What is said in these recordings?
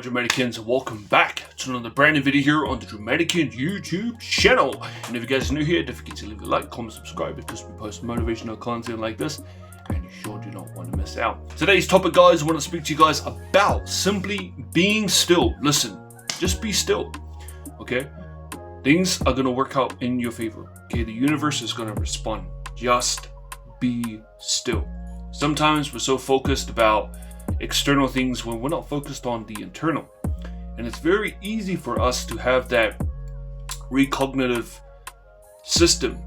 my Dramaticans, and welcome back to another brand new video here on the Dramaticans YouTube channel. And if you guys are new here, don't forget to leave a like, comment, subscribe, because we post motivational content like this and you sure do not want to miss out. Today's topic, guys, I want to speak to you guys about simply being still. Listen, just be still, okay? Things are going to work out in your favor, okay? The universe is going to respond. Just be still. Sometimes we're so focused about external things when we're not focused on the internal, and it's very easy for us to have that recognitive system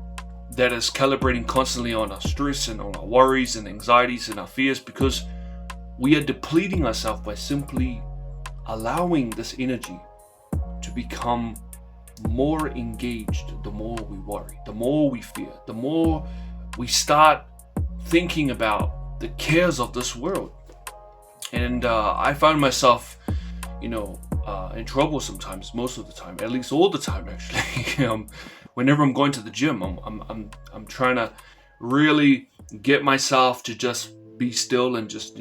that is calibrating constantly on our stress and on our worries and anxieties and our fears, because we are depleting ourselves by simply allowing this energy to become more engaged. The more we worry, the more we fear, the more we start thinking about the cares of this world. And I find myself, in trouble sometimes, most of the time, at least all the time, actually. Whenever I'm going to the gym, I'm trying to really get myself to just be still and just,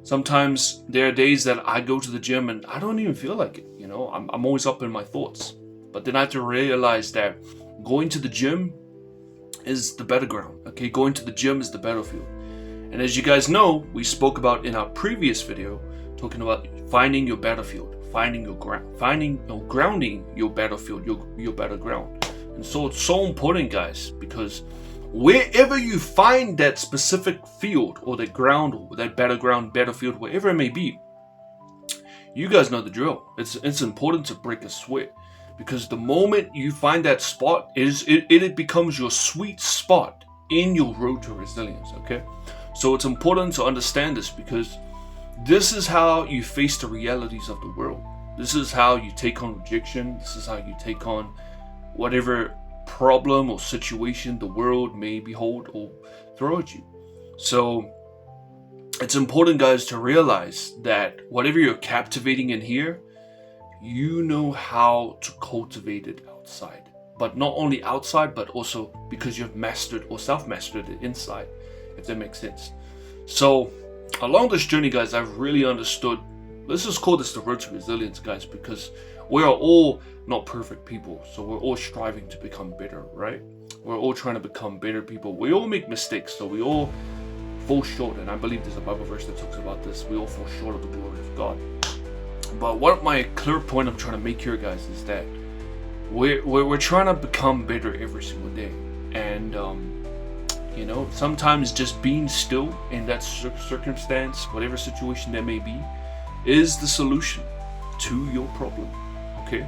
sometimes there are days that I go to the gym and I don't even feel like it. I'm always up in my thoughts. But then I have to realize that going to the gym is the battleground. Okay, going to the gym is the battlefield. And as you guys know, we spoke about in our previous video, talking about finding your battlefield, finding your grounding your battlefield, your battleground. And so it's so important, guys, because wherever you find that specific field or that ground or that battlefield, wherever it may be, you guys know the drill. It's important to break a sweat, because the moment you find that spot, it becomes your sweet spot in your road to resilience. Okay. So it's important to understand this, because this is how you face the realities of the world. This is how you take on rejection. This is how you take on whatever problem or situation the world may behold or throw at you. So it's important, guys, to realize that whatever you're captivating in here, you know how to cultivate it outside. But not only outside, but also because you've mastered or self-mastered it inside, if that makes sense. So along this journey, guys, I've really understood, let's just call this the road to resilience, guys, because we are all not perfect people. So we're all striving to become better, right? We're all trying to become better people. We all make mistakes, so we all fall short. And I believe there's a Bible verse that talks about this. We all fall short of the glory of God. But what my clear point I'm trying to make here, guys, is that we're trying to become better every single day. And sometimes just being still in that circumstance, whatever situation that may be, is the solution to your problem. Okay.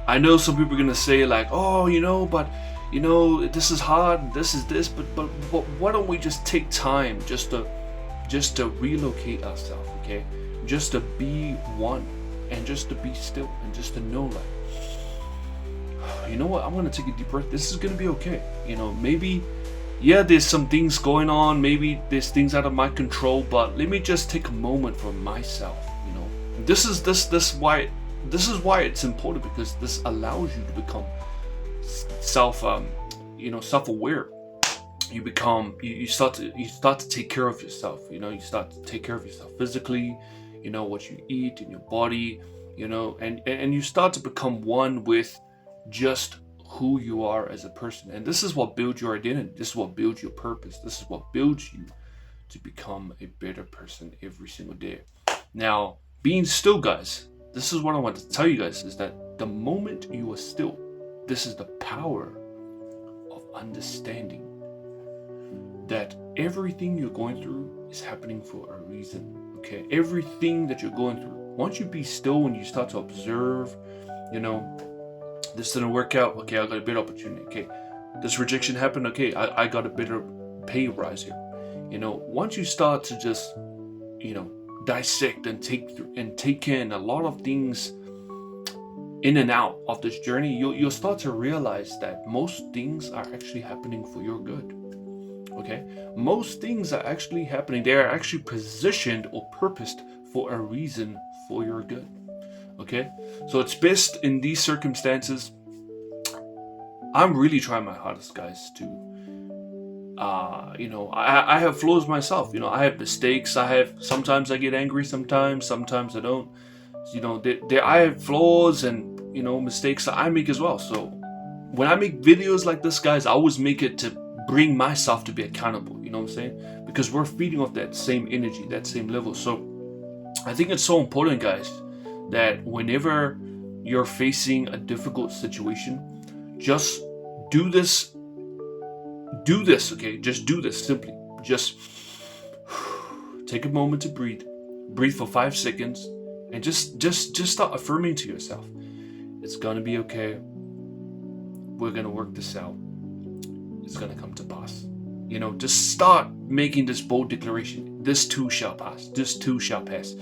I know some people are gonna say like, oh, but this is hard, this is this, but why don't we just take time just to relocate ourselves, okay? Just to be one, and just to be still, and just to know, like, you know what, I'm gonna take a deep breath. This is gonna be okay. Maybe, yeah, there's some things going on, maybe there's things out of my control, but let me just take a moment for myself. This is why it's important, because this allows you to become self-aware. You start to take care of yourself. You start to take care of yourself physically, what you eat in your body, and you start to become one with just who you are as a person. And this is what builds your identity. This is what builds your purpose. This is what builds you to become a better person every single day. Now, being still, guys, this is what I want to tell you guys, is that the moment you are still, this is the power of understanding that everything you're going through is happening for a reason. Okay, everything that you're going through, once you be still, when you start to observe, this didn't work out, okay, I got a better opportunity. Okay, this rejection happened, okay, I got a better pay rise here. Once you start to just dissect and take in a lot of things in and out of this journey, you'll start to realize that most things are actually happening for your good. Okay, most things are actually happening, they are actually positioned or purposed for a reason for your good. Okay, so it's best in these circumstances. I'm really trying my hardest, guys, to I have flaws myself. I have mistakes. Sometimes I get angry, sometimes I don't. You know, I have flaws and, you know, mistakes that I make as well. So when I make videos like this, guys, I always make it to bring myself to be accountable. You know what I'm saying? Because we're feeding off that same energy, that same level. So I think it's so important, guys, that whenever you're facing a difficult situation, just do this. Do this, okay? Just do this simply. Just take a moment to breathe. Breathe for 5 seconds, and just start affirming to yourself, it's gonna be okay. We're gonna work this out. It's gonna come to pass. You know, just start making this bold declaration. This too shall pass. This too shall pass.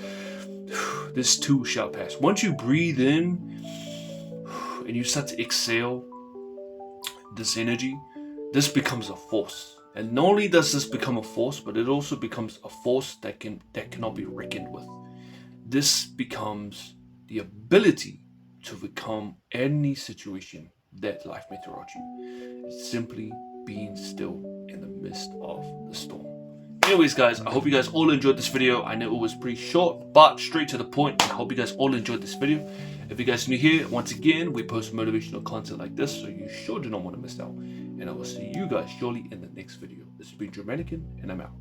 This too shall pass. Once you breathe in and you start to exhale this energy, this becomes a force. And not only does this become a force, but it also becomes a force that cannot be reckoned with. This becomes the ability to overcome any situation that life may throw at you. It's simply being still in the midst of the storm. Anyways, guys, I hope you guys all enjoyed this video. I know it was pretty short, but straight to the point. I hope you guys all enjoyed this video. If you guys are new here, once again, we post motivational content like this, so you sure do not want to miss out. And I will see you guys surely in the next video. This has been Drew Mannequin, and I'm out.